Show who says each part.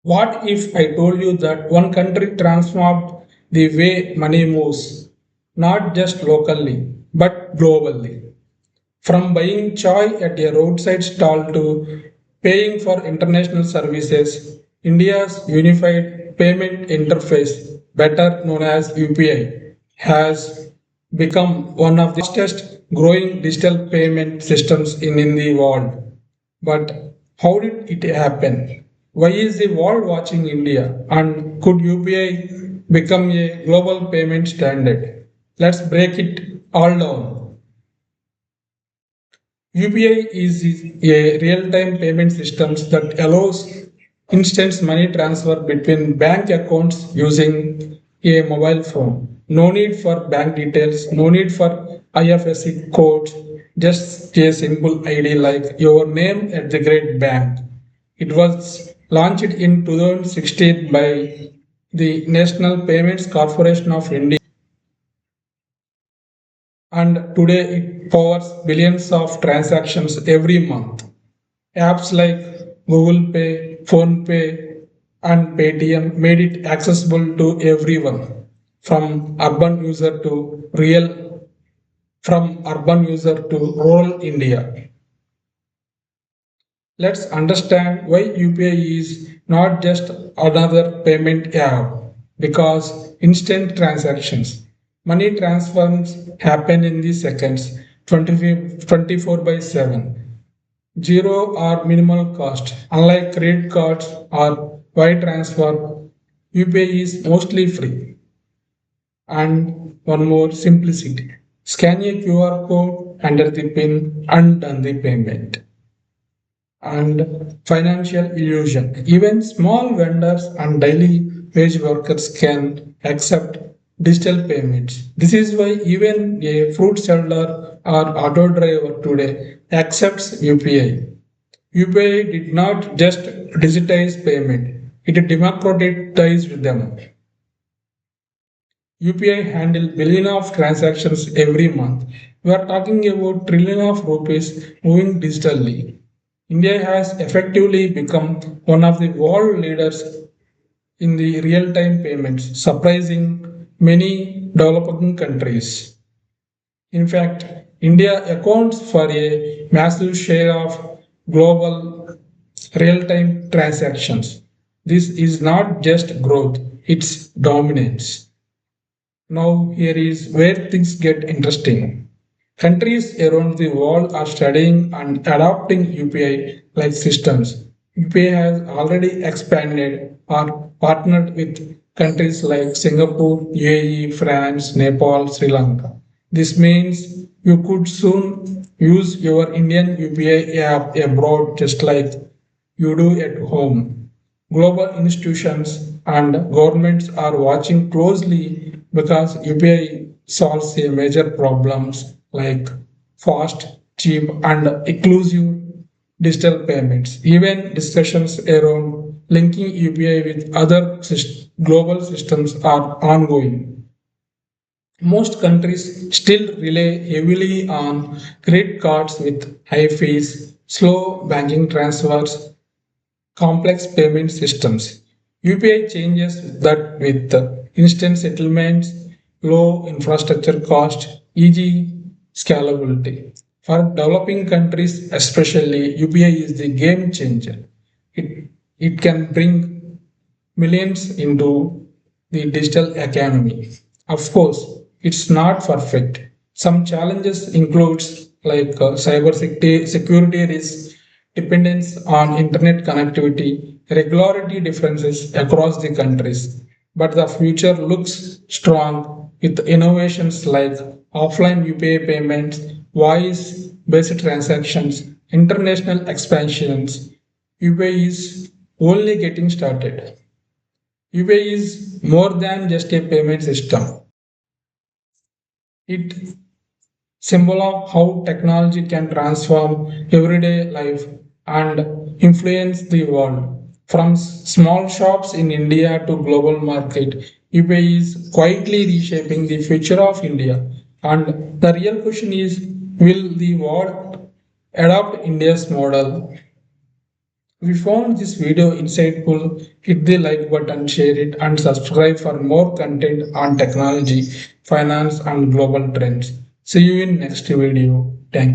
Speaker 1: What if I told you that one country transformed the way money moves, not just locally, but globally? From buying chai at a roadside stall to paying for international services, India's unified payment interface, better known as UPI, has become one of the fastest growing digital payment systems in the world. But how did it happen? Why is the world watching India? And could UPI become a global payment standard? Let's break it all down. UPI is a real-time payment system that allows instant money transfer between bank accounts using a mobile phone. No need for bank details, no need for IFSC codes, just a simple ID like your name at the great bank. It was launched in 2016 by the National Payments Corporation of India, and today it powers billions of transactions every month. Apps like Google Pay, Phone Pay, and Paytm made it accessible to everyone, from urban user to real, from urban user to rural India. Let's understand why UPI is not just another payment app, because instant transactions, money transfers happen in the seconds, 24 by 7. Zero or minimal cost. Unlike credit cards or wire transfer, UPI is mostly free. And one more, simplicity. Scan a QR code, enter the PIN, and done the payment. And financial illusion. Even small vendors and daily wage workers can accept digital payments. This is why even a fruit seller or auto driver today accepts UPI. UPI did not just digitize payment, it democratized them. UPI handles billions of transactions every month. We are talking about trillion of rupees moving digitally. India has effectively become one of the world leaders in the real-time payments, surprising many developing countries. In fact, India accounts for a massive share of global real-time transactions. This is not just growth, it's dominance. Now, here is where things get interesting. Countries around the world are studying and adopting UPI like systems. UPI has already expanded or partnered with countries like Singapore, UAE, France, Nepal, Sri Lanka. This means you could soon use your Indian UPI app abroad just like you do at home. Global institutions and governments are watching closely because UPI solves a major problems like fast, cheap, and inclusive digital payments. Even discussions around linking UPI with other global systems are ongoing. Most countries still rely heavily on credit cards with high fees, slow banking transfers, complex payment systems. UPI changes that with instant settlements, low infrastructure cost, easy scalability. For developing countries, especially, UPI is the game changer. It can bring millions into the digital economy. Of course, it's not perfect. Some challenges includes like cyber security risks, dependence on internet connectivity, regularity differences across the countries. But the future looks strong with innovations like offline UPI payments, voice-based transactions, international expansions. UPI is only getting started. UPI is more than just a payment system. It symbol of how technology can transform everyday life and influence the world. From small shops in India to global market, UPI is quietly reshaping the future of India. And the real question is, will the world adopt India's model? If you found this video insightful, hit the like button, share it, and subscribe for more content on technology, finance, and global trends. See you in next video.